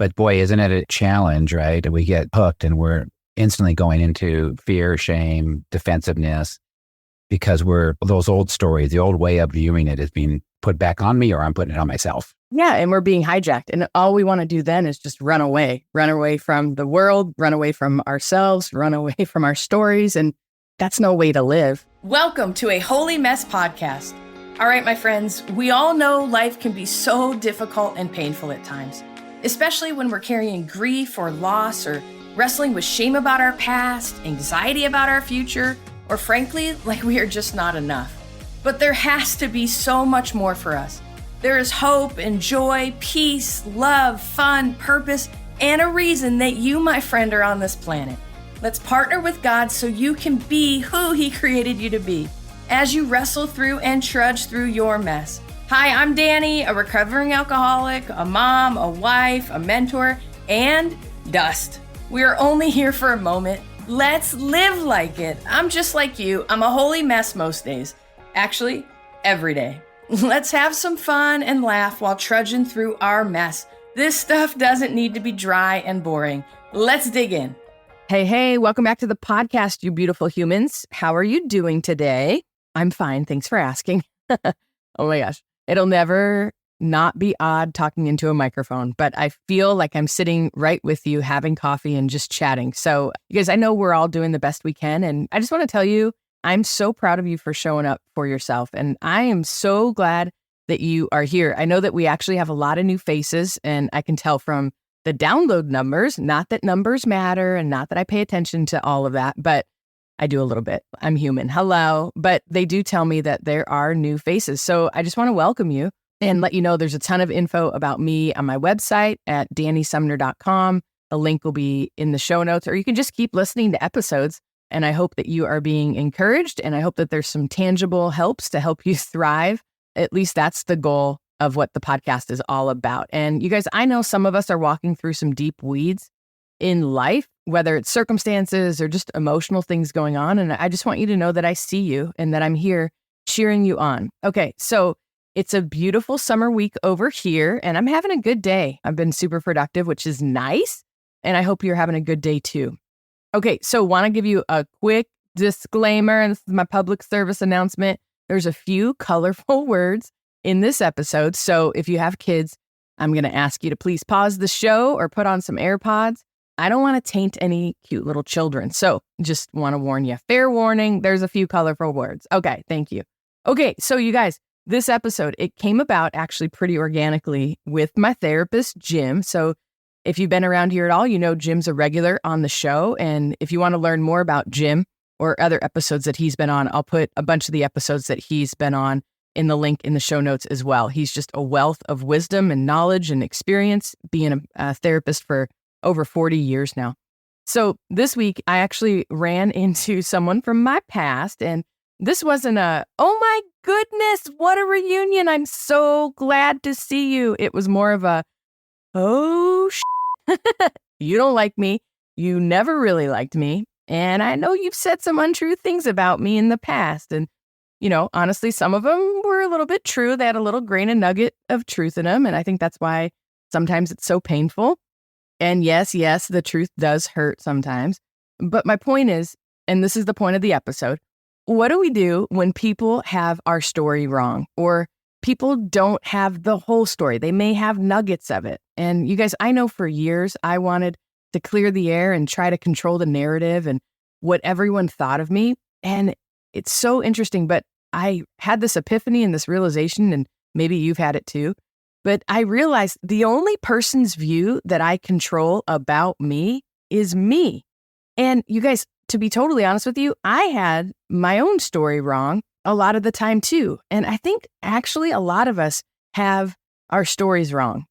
But boy, isn't it a challenge, right? We get hooked and we're instantly going into fear, shame, defensiveness, because we're those old stories, the old way of viewing it is being put back on me, or I'm putting it on myself. Yeah. And we're being hijacked. And all we want to do then is just run away from the world, run away from ourselves, run away from our stories. And that's no way to live. Welcome to a Holy Mess podcast. All right, my friends, we all know life can be so difficult and painful at times, especially when we're carrying grief or loss or wrestling with shame about our past, anxiety about our future, or frankly, like we are just not enough. But there has to be so much more for us. There is hope and joy, peace, love, fun, purpose, and a reason that you, my friend, are on this planet. Let's partner with God so you can be who He created you to be as you wrestle through and trudge through your mess. Hi, I'm Dani, a recovering alcoholic, a mom, a wife, a mentor, and dust. We are only here for a moment. Let's live like it. I'm just like you. I'm a holy mess most days. Actually, every day. Let's have some fun and laugh while trudging through our mess. This stuff doesn't need to be dry and boring. Let's dig in. Hey, welcome back to the podcast, you beautiful humans. How are you doing today? I'm fine. Thanks for asking. Oh my gosh. It'll never not be odd talking into a microphone, but I feel like I'm sitting right with you having coffee and just chatting. So you guys, I know we're all doing the best we can. And I just want to tell you, I'm so proud of you for showing up for yourself. And I am so glad that you are here. I know that we actually have a lot of new faces, and I can tell from the download numbers, not that numbers matter and not that I pay attention to all of that, but I do a little bit. I'm human. Hello. But they do tell me that there are new faces. So I just want to welcome you and let you know there's a ton of info about me on my website at danisumner.com. A link will be in the show notes, or you can just keep listening to episodes. And I hope that you are being encouraged, and I hope that there's some tangible helps to help you thrive. At least that's the goal of what the podcast is all about. And you guys, I know some of us are walking through some deep weeds in life, whether it's circumstances or just emotional things going on. And I just want you to know that I see you and that I'm here cheering you on. Okay, so it's a beautiful summer week over here, and I'm having a good day. I've been super productive, which is nice. And I hope you're having a good day too. Okay, so want to give you a quick disclaimer, and this is my public service announcement. There's a few colorful words in this episode. So if you have kids, I'm going to ask you to please pause the show or put on some AirPods. I don't want to taint any cute little children. So just want to warn you. Fair warning, there's a few colorful words. Okay, thank you. Okay, so you guys, this episode, it came about actually pretty organically with my therapist, Jim. So if you've been around here at all, you know Jim's a regular on the show. And if you want to learn more about Jim or other episodes that he's been on, I'll put a bunch of the episodes that he's been on in the link in the show notes as well. He's just a wealth of wisdom and knowledge and experience being a therapist for over 40 years now. So this week, I actually ran into someone from my past, and this wasn't a, oh my goodness, what a reunion. I'm so glad to see you. It was more of a, oh, you don't like me. You never really liked me. And I know you've said some untrue things about me in the past. And, you know, honestly, some of them were a little bit true. They had a little grain of nugget of truth in them. And I think that's why sometimes it's so painful. And yes, the truth does hurt sometimes. But my point is, and this is the point of the episode, what do we do when people have our story wrong, or people don't have the whole story? They may have nuggets of it. And you guys, I know for years I wanted to clear the air and try to control the narrative and what everyone thought of me. And it's so interesting, but I had this epiphany and this realization, and maybe you've had it too. But I realized the only person's view that I control about me is me. And you guys, to be totally honest with you, I had my own story wrong a lot of the time too. And I think actually a lot of us have our stories wrong.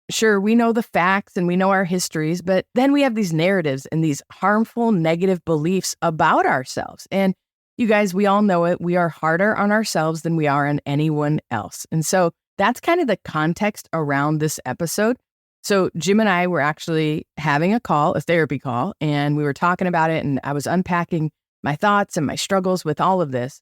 Sure, we know the facts and we know our histories, but then we have these narratives and these harmful, negative beliefs about ourselves. And you guys, we all know it. We are harder on ourselves than we are on anyone else. And so that's kind of the context around this episode. So Jim and I were actually having a therapy call, and we were talking about it, and I was unpacking my thoughts and my struggles with all of this.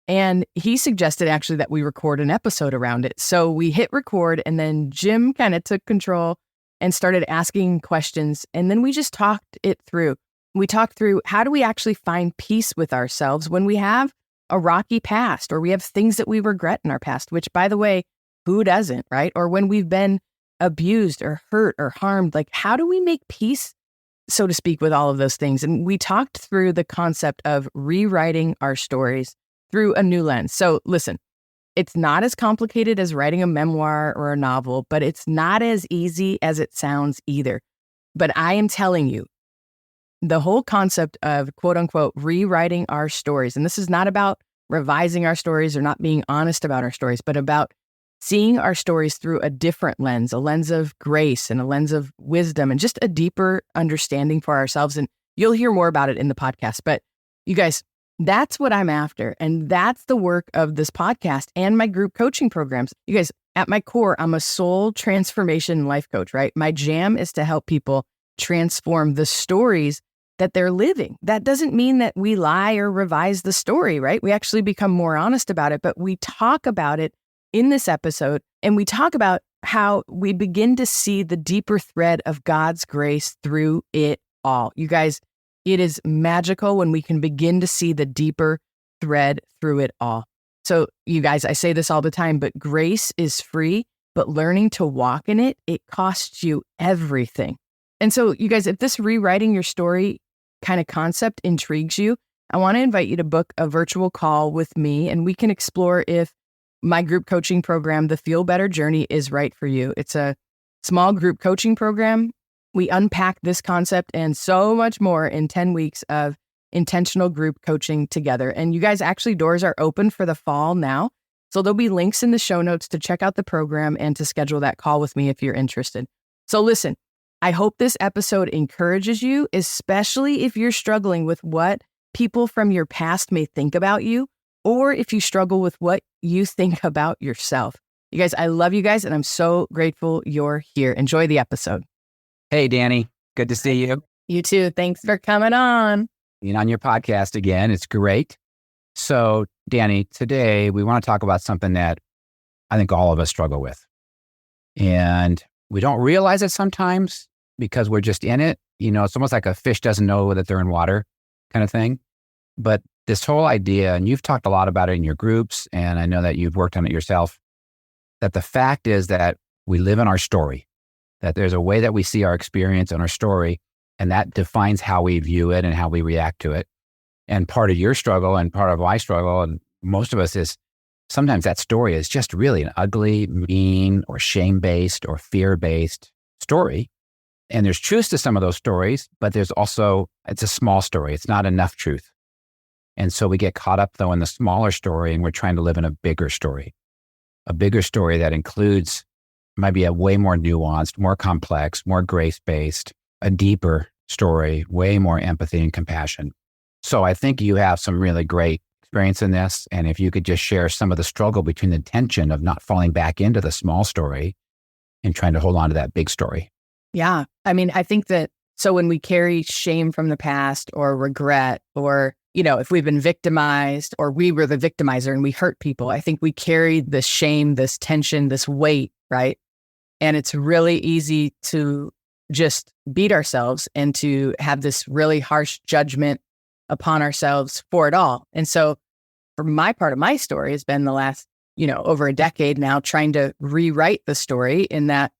And he suggested actually that we record an episode around it. So we hit record, and then Jim kind of took control and started asking questions. And then we just talked it through. We talked through, how do we actually find peace with ourselves when we have a rocky past, or we have things that we regret in our past, which, by the way, who doesn't, right? Or when we've been abused or hurt or harmed, like, how do we make peace, so to speak, with all of those things? And we talked through the concept of rewriting our stories through a new lens. So listen, it's not as complicated as writing a memoir or a novel, but it's not as easy as it sounds either. But I am telling you, the whole concept of quote unquote rewriting our stories, and this is not about revising our stories or not being honest about our stories, but about seeing our stories through a different lens, a lens of grace and a lens of wisdom and just a deeper understanding for ourselves. And you'll hear more about it in the podcast. But you guys, that's what I'm after. And that's the work of this podcast and my group coaching programs. You guys, at my core, I'm a soul transformation life coach, right? My jam is to help people transform the stories that they're living. That doesn't mean that we lie or revise the story, right? We actually become more honest about it, but we talk about it in this episode, and we talk about how we begin to see the deeper thread of God's grace through it all. You guys, it is magical when we can begin to see the deeper thread through it all. So you guys, I say this all the time, but grace is free, but learning to walk in it, it costs you everything. And so you guys, if this rewriting your story kind of concept intrigues you, I want to invite you to book a virtual call with me, and we can explore if my group coaching program, the Feel Better Journey, is right for you. It's a small group coaching program. We unpack this concept and so much more in 10 weeks of intentional group coaching together. And you guys, actually, doors are open for the fall now. So there'll be links in the show notes to check out the program and to schedule that call with me if you're interested. So listen, I hope this episode encourages you, especially if you're struggling with what people from your past may think about you, or if you struggle with what you think about yourself. You guys, I love you guys, and I'm so grateful you're here. Enjoy the episode. Hey, Dani. Good to see you. You too. Thanks for coming on. Being on your podcast again. It's great. So, Dani, today we want to talk about something that I think all of us struggle with. And we don't realize it sometimes because we're just in it. You know, it's almost like a fish doesn't know that they're in water kind of thing. But this whole idea, and you've talked a lot about it in your groups, and I know that you've worked on it yourself, that the fact is that we live in our story, that there's a way that we see our experience and our story, and that defines how we view it and how we react to it. And part of your struggle and part of my struggle, and most of us, is sometimes that story is just really an ugly, mean, or shame-based or fear-based story. And there's truth to some of those stories, but there's also, it's a small story. It's not enough truth. And so we get caught up, though, in the smaller story, and we're trying to live in a bigger story that includes, might be a way more nuanced, more complex, more grace-based, a deeper story, way more empathy and compassion. So I think you have some really great experience in this. And if you could just share some of the struggle between the tension of not falling back into the small story and trying to hold on to that big story. Yeah. I mean, I think that, so when we carry shame from the past or regret, or, you know, if we've been victimized or we were the victimizer and we hurt people, I think we carry this shame, this tension, this weight, right? And it's really easy to just beat ourselves and to have this really harsh judgment upon ourselves for it all. And so for my part of my story has been the last, over a decade now, trying to rewrite the story in that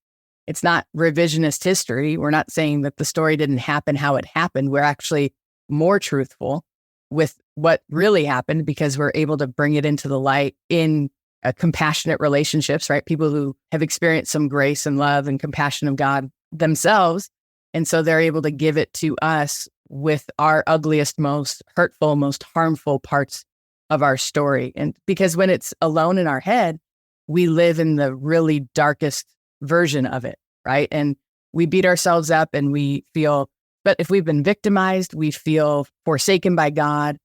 it's not revisionist history. We're not saying that the story didn't happen how it happened. We're actually more truthful with what really happened because we're able to bring it into the light in compassionate relationships, right? People who have experienced some grace and love and compassion of God themselves. And so they're able to give it to us with our ugliest, most hurtful, most harmful parts of our story. And because when it's alone in our head, we live in the really darkest version of it, right? And we beat ourselves up and we feel, but if we've been victimized, we feel forsaken by God,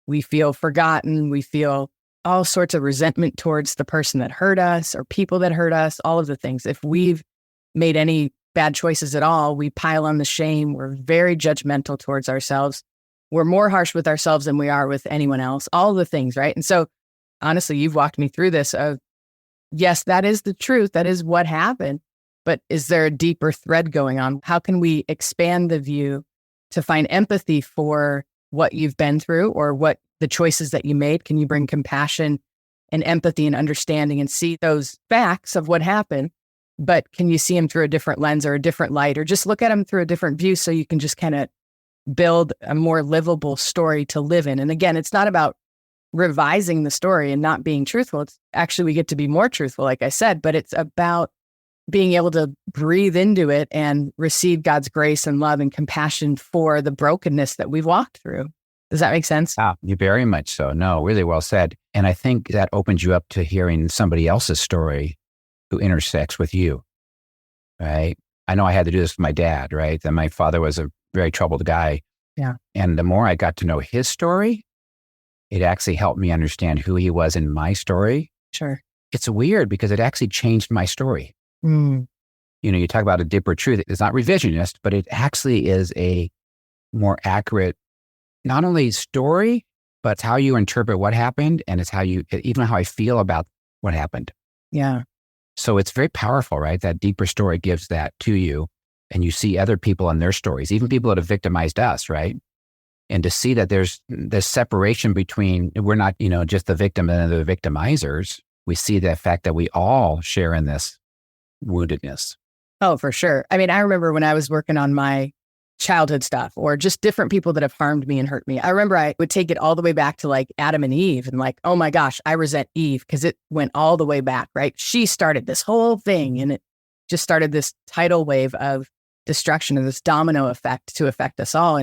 we feel forgotten, we feel all sorts of resentment towards the person that hurt us or people that hurt us, all of the things. If we've made any bad choices at all, we pile on the shame. We're very judgmental towards ourselves. We're more harsh with ourselves than we are with anyone else, all the things, right? And so honestly, you've walked me through this of, yes, that is the truth. That is what happened. but is there a deeper thread going on? How can we expand the view to find empathy for what you've been through or what the choices that you made? Can you bring compassion and empathy and understanding and see those facts of what happened, but can you see them through a different lens or a different light, or just look at them through a different view so you can just kind of build a more livable story to live in? And again, it's not about revising the story and not being truthful. It's actually, we get to be more truthful, like I said, but it's about being able to breathe into it and receive God's grace and love and compassion for the brokenness that we've walked through. Does that make sense? You very much so. No, really well said. And I think that opens you up to hearing somebody else's story who intersects with you, right? I know I had to do this with my dad, right? And my father was a very troubled guy. Yeah. And the more I got to know his story, it actually helped me understand who he was in my story. Sure. It's weird because it actually changed my story. You know, you talk about a deeper truth. It's not revisionist, but it actually is a more accurate, not only story, but it's how you interpret what happened. And it's even how I feel about what happened. Yeah. So it's very powerful, right? That deeper story gives that to you. And you see other people and their stories, even people that have victimized us, right? And to see that there's this separation between, we're not, just the victim and the victimizers. We see the fact that we all share in this woundedness. Oh, for sure. I mean, I remember when I was working on my childhood stuff or just different people that have harmed me and hurt me. I remember I would take it all the way back to like Adam and Eve and like, oh my gosh, I resent Eve because it went all the way back, right? She started this whole thing and it just started this tidal wave of destruction of this domino effect to affect us all.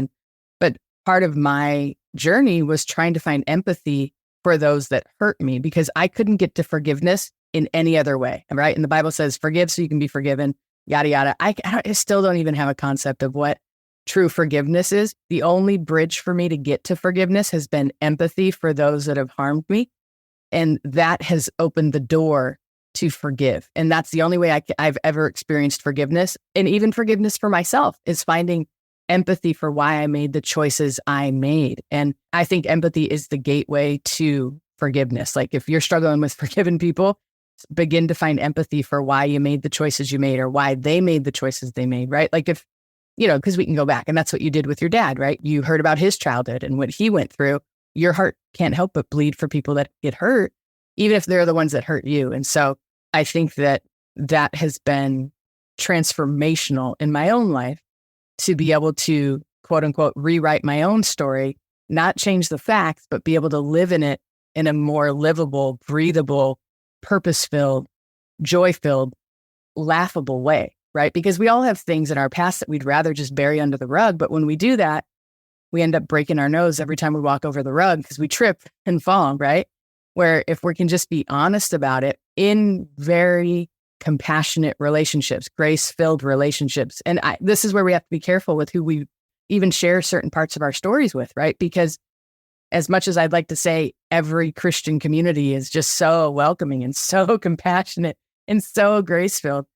But part of my journey was trying to find empathy for those that hurt me because I couldn't get to forgiveness in any other way, right? And the Bible says, forgive so you can be forgiven, yada, yada. I still don't even have a concept of what true forgiveness is. The only bridge for me to get to forgiveness has been empathy for those that have harmed me. And that has opened the door to forgive. And that's the only way I've ever experienced forgiveness. And even forgiveness for myself is finding empathy for why I made the choices I made. And I think empathy is the gateway to forgiveness. Like if you're struggling with forgiving people, begin to find empathy for why you made the choices you made or why they made the choices they made, right? Like if, because we can go back and that's what you did with your dad, right? You heard about his childhood and what he went through. Your heart can't help but bleed for people that get hurt, even if they're the ones that hurt you. And so I think that has been transformational in my own life to be able to, quote unquote, rewrite my own story, not change the facts, but be able to live in it in a more livable, breathable, purpose-filled, joy-filled, laughable way, right? Because we all have things in our past that we'd rather just bury under the rug. But when we do that, we end up breaking our nose every time we walk over the rug because we trip and fall, right? Where if we can just be honest about it in very compassionate relationships, grace-filled relationships. And this is where we have to be careful with who we even share certain parts of our stories with, right? Because as much as I'd like to say every Christian community is just so welcoming and so compassionate and so grace-filled,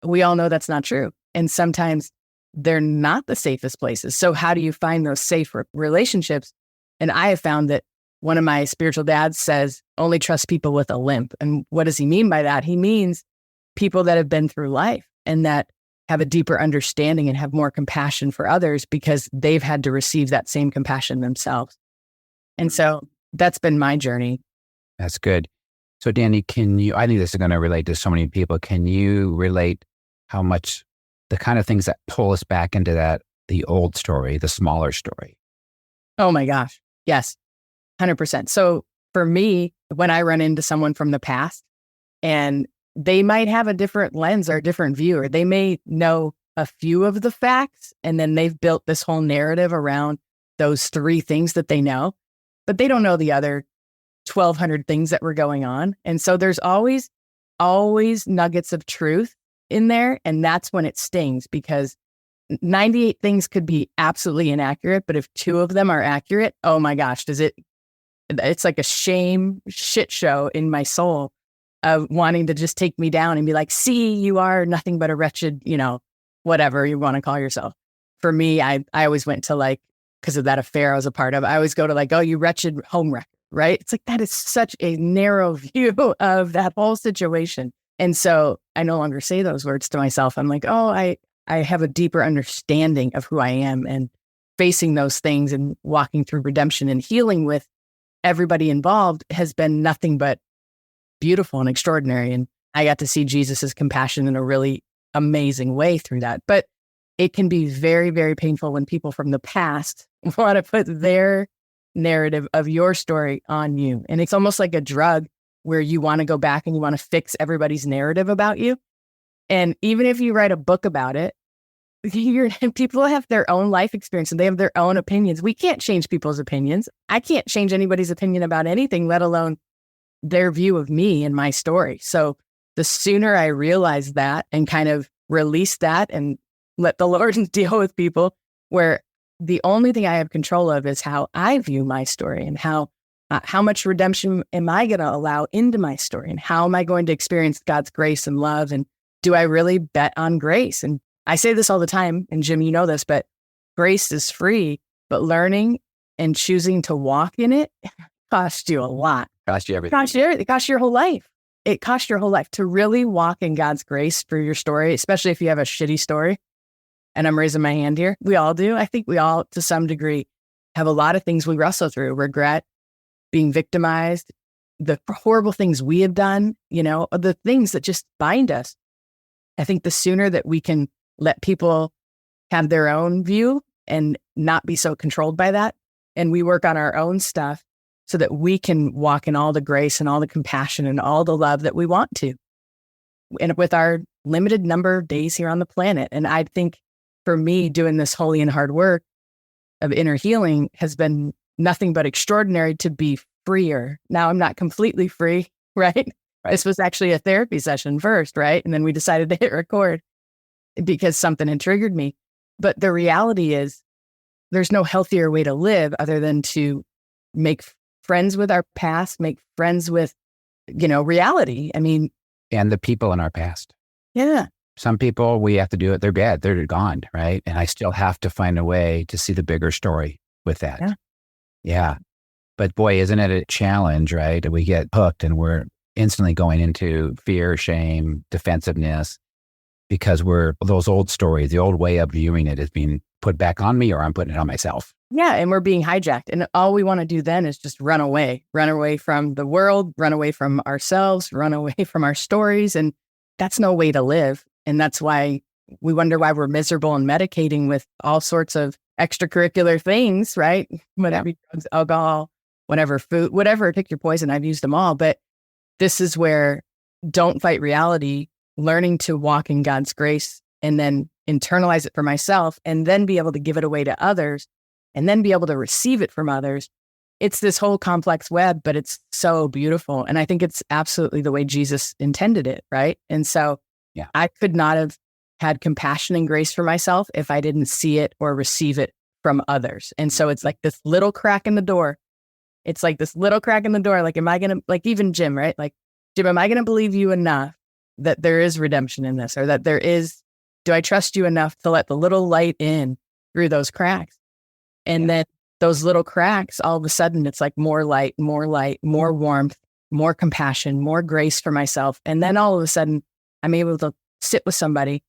we all know that's not true. And sometimes they're not the safest places. So how do you find those safe relationships? And I have found that one of my spiritual dads says, only trust people with a limp. And what does he mean by that? He means people that have been through life and that have a deeper understanding and have more compassion for others because they've had to receive that same compassion themselves. And so that's been my journey. That's good. So Dani, I think this is going to relate to so many people. Can you relate how much the kind of things that pull us back into the old story, the smaller story? Oh my gosh. Yes. 100%. So for me, when I run into someone from the past and they might have a different lens or a different view, or they may know a few of the facts and then they've built this whole narrative around those 3 things that they know, but they don't know the other 1,200 things that were going on. And so there's always nuggets of truth in there. And that's when it stings because 98 things could be absolutely inaccurate. But if 2 of them are accurate, oh my gosh, it's like a shit show in my soul of wanting to just take me down and be like, see, you are nothing but a wretched, whatever you want to call yourself. For me, I always went to because of that affair I was a part of, I always go to oh, you wretched home wrecker, right? It's like, that is such a narrow view of that whole situation. And so I no longer say those words to myself. I'm like, oh, I have a deeper understanding of who I am, and facing those things and walking through redemption and healing with everybody involved has been nothing but beautiful and extraordinary. And I got to see Jesus's compassion in a really amazing way through that. But it can be very, very painful when people from the past want to put their narrative of your story on you. And it's almost like a drug where you want to go back and you want to fix everybody's narrative about you. And even if you write a book about it, people have their own life experience and they have their own opinions. We can't change people's opinions. I can't change anybody's opinion about anything, let alone their view of me and my story. So the sooner I realize that and kind of release that and let the Lord deal with people, where the only thing I have control of is how I view my story, and how much redemption am I going to allow into my story, and how am I going to experience God's grace and love, and do I really bet on grace? And I say this all the time, and Jim, you know this, but grace is free, but learning and choosing to walk in it costs you a lot. Cost you everything. It costs your whole life. It costs your whole life to really walk in God's grace for your story, especially if you have a shitty story. And I'm raising my hand here. We all do. I think we all, to some degree, have a lot of things we wrestle through: regret, being victimized, the horrible things we have done, the things that just bind us. I think the sooner that we can let people have their own view and not be so controlled by that, and we work on our own stuff so that we can walk in all the grace and all the compassion and all the love that we want to, and with our limited number of days here on the planet. And I think for me, doing this holy and hard work of inner healing has been nothing but extraordinary to be freer. Now I'm not completely free, right? This was actually a therapy session first, right? And then we decided to hit record because something had triggered me. But the reality is there's no healthier way to live other than to make friends with our past, make friends with, reality. I mean, and the people in our past. Yeah. Some people, we have to do it. They're dead. They're gone, right? And I still have to find a way to see the bigger story with that. Yeah. But boy, isn't it a challenge, right? We get hooked and we're instantly going into fear, shame, defensiveness, because those old stories, the old way of viewing it is being put back on me, or I'm putting it on myself. Yeah. And we're being hijacked. And all we want to do then is just run away from the world, run away from ourselves, run away from our stories. And that's no way to live. And that's why we wonder why we're miserable and medicating with all sorts of extracurricular things, right? Whatever, drugs, alcohol, whatever, food, whatever, pick your poison. I've used them all. But this is where don't fight reality, learning to walk in God's grace and then internalize it for myself, and then be able to give it away to others, and then be able to receive it from others. It's this whole complex web, but it's so beautiful. And I think it's absolutely the way Jesus intended it, right? And so I could not have had compassion and grace for myself if I didn't see it or receive it from others. And so it's like this little crack in the door. It's like this little crack in the door. Like, am I going to, like even Jim, right? Like, Jim, am I going to believe you enough that there is redemption in this, or that do I trust you enough to let the little light in through those cracks? And then those little cracks, all of a sudden, it's like more light, more warmth, more compassion, more grace for myself. And then all of a sudden, I'm able to sit with somebody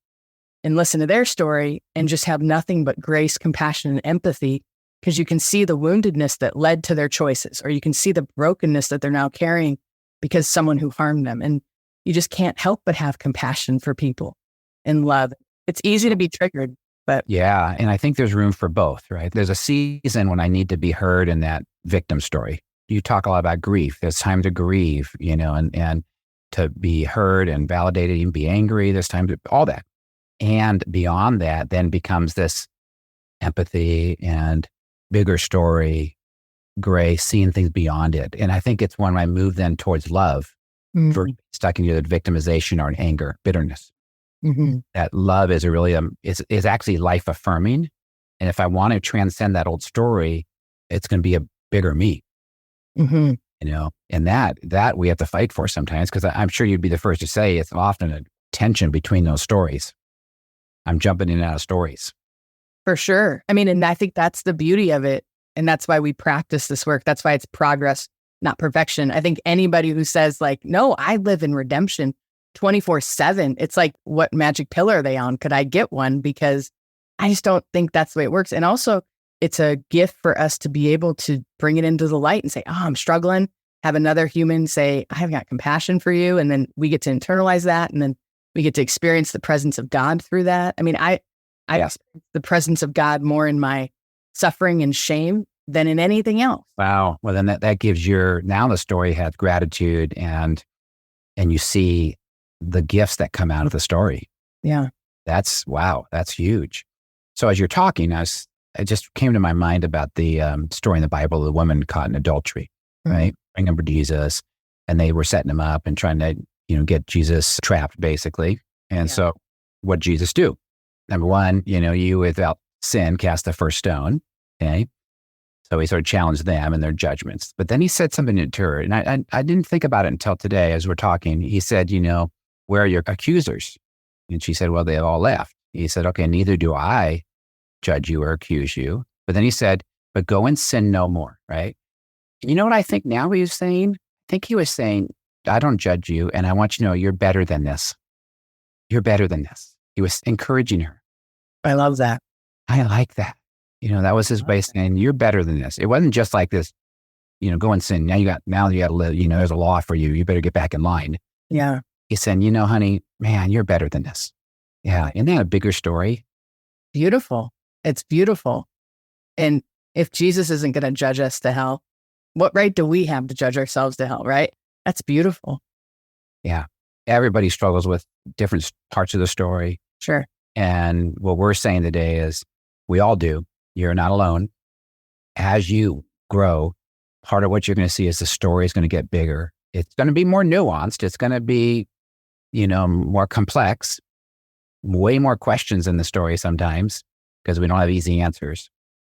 and listen to their story and just have nothing but grace, compassion, and empathy, because you can see the woundedness that led to their choices, or you can see the brokenness that they're now carrying because someone who harmed them. And you just can't help but have compassion for people and love. It's easy to be triggered, but yeah. And I think there's room for both, right? There's a season when I need to be heard in that victim story. You talk a lot about grief. There's time to grieve, and to be heard and validated, even be angry. There's time to all that. And beyond that, then becomes this empathy and bigger story, grace, seeing things beyond it. And I think it's when I move then towards love, for stuck in either victimization or anger, bitterness. That love is is actually life affirming. And if I want to transcend that old story, it's going to be a bigger me. And that we have to fight for sometimes, because I'm sure you'd be the first to say it's often a tension between those stories. I'm jumping in and out of stories. For sure. I mean, and I think that's the beauty of it. And that's why we practice this work. That's why it's progress, not perfection. I think anybody who says like, no, I live in redemption, 24/7. It's like, what magic pill are they on? Could I get one? Because I just don't think that's the way it works. And also, it's a gift for us to be able to bring it into the light and say, oh, I'm struggling. Have another human say, I have got compassion for you. And then we get to internalize that. And then we get to experience the presence of God through that. I mean, I experience the presence of God more in my suffering and shame than in anything else. Wow. Well, then that gives now the story has gratitude and you see the gifts that come out of the story. Yeah. That's huge. So as you're talking, it just came to my mind about the story in the Bible, the woman caught in adultery, right? Bring him to Jesus, and they were setting him up and trying to, get Jesus trapped, basically. And so what did Jesus do? Number one, you without sin cast the first stone, okay? So he sort of challenged them and their judgments. But then he said something to her, and I didn't think about it until today as we're talking. He said, where are your accusers? And she said, well, they all left. He said, okay, neither do I judge you or accuse you. But then he said, but go and sin no more, right? And you know what I think now he was saying? I think he was saying, I don't judge you, and I want you to know you're better than this. You're better than this. He was encouraging her. I love that. I like that. That was his way of saying, you're better than this. It wasn't just like this, go and sin. Now you got to live, there's a law for you. You better get back in line. Yeah. He said, honey, man, you're better than this. Yeah. Isn't that a bigger story? Beautiful. It's beautiful. And if Jesus isn't going to judge us to hell, what right do we have to judge ourselves to hell, right? That's beautiful. Yeah. Everybody struggles with different parts of the story. Sure. And what we're saying today is we all do. You're not alone. As you grow, part of what you're going to see is the story is going to get bigger. It's going to be more nuanced. It's going to be, more complex, way more questions in the story sometimes because we don't have easy answers.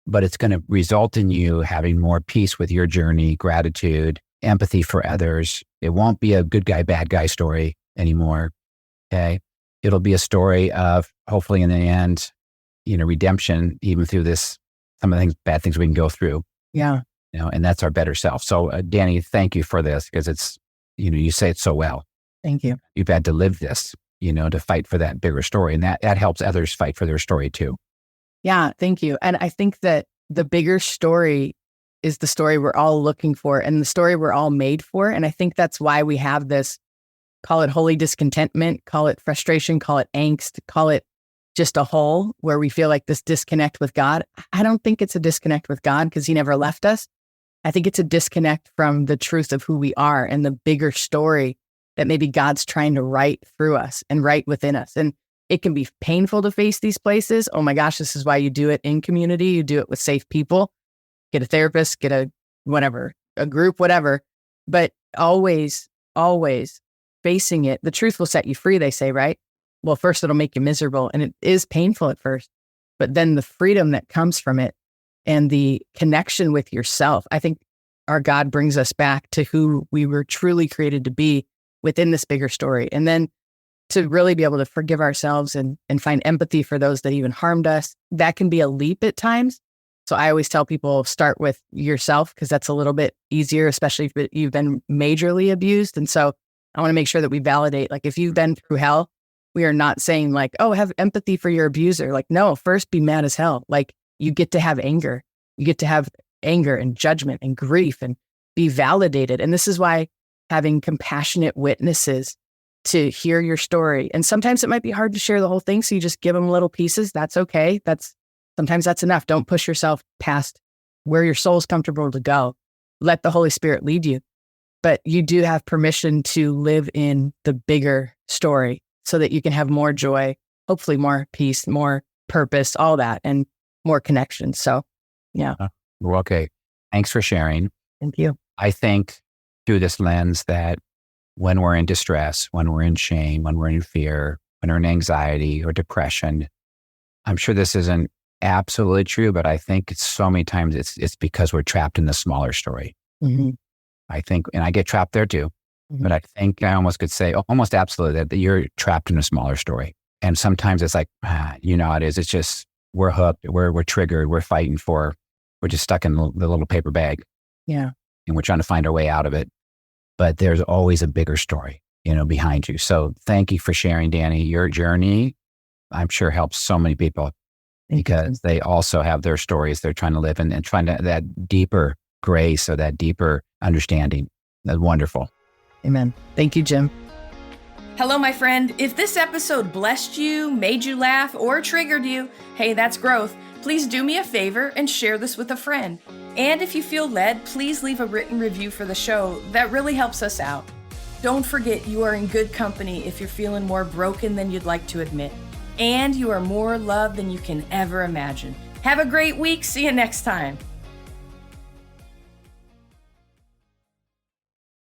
But it's going to result in you having more peace with your journey, gratitude, empathy for others. It won't be a good guy, bad guy story anymore. Okay. It'll be a story of hopefully in the end, redemption, even through some of the bad things we can go through. Yeah. And that's our better self. So Dani, thank you for this because it's, you say it so well. Thank you. You've had to live this, to fight for that bigger story. And that helps others fight for their story too. Yeah. Thank you. And I think that the bigger story is the story we're all looking for and the story we're all made for. And I think that's why we have this, call it holy discontentment, call it frustration, call it angst, call it just a hole where we feel like this disconnect with God. I don't think it's a disconnect with God because he never left us. I think it's a disconnect from the truth of who we are and the bigger story that maybe God's trying to write through us and write within us. And it can be painful to face these places. Oh my gosh, this is why you do it in community. You do it with safe people. Get a therapist, get a group, whatever. But always facing it. The truth will set you free, they say, right? Well, first it'll make you miserable and it is painful at first, but then the freedom that comes from it and the connection with yourself. I think our God brings us back to who we were truly created to be within this bigger story. And then to really be able to forgive ourselves and find empathy for those that even harmed us. That can be a leap at times. So I always tell people start with yourself because that's a little bit easier, especially if you've been majorly abused. And so I want to make sure that we validate, like if you've been through hell, we are not saying like, oh, have empathy for your abuser. Like, no, first be mad as hell. Like you get to have anger. You get to have anger and judgment and grief and be validated. And this is why having compassionate witnesses to hear your story. And sometimes it might be hard to share the whole thing. So you just give them little pieces. That's okay. Sometimes that's enough. Don't push yourself past where your soul's comfortable to go. Let the Holy Spirit lead you. But you do have permission to live in the bigger story so that you can have more joy, hopefully more peace, more purpose, all that, and more connection. So, yeah. Well, okay. Thanks for sharing. Thank you. I think through this lens that when we're in distress, when we're in shame, when we're in fear, when we're in anxiety or depression, I'm sure this isn't absolutely true, but I think it's so many times it's because we're trapped in the smaller story. Mm-hmm. I think, and I get trapped there too, but I think I almost could say almost absolutely that you're trapped in a smaller story. And sometimes it's like, you know how it is. It's just, we're hooked, we're triggered, we're just stuck in the little paper bag. Yeah. And we're trying to find our way out of it. But there's always a bigger story. behind you. So thank you for sharing, Dani. Your journey, I'm sure, helps so many people because they also have their stories they're trying to live in and trying to that deeper grace or that deeper understanding. That's wonderful. Amen. Thank you, Jim. Hello, my friend. If this episode blessed you, made you laugh, or triggered you, hey, that's growth. Please do me a favor and share this with a friend. And if you feel led, please leave a written review for the show. That really helps us out. Don't forget, you are in good company if you're feeling more broken than you'd like to admit. And you are more loved than you can ever imagine. Have a great week. See you next time.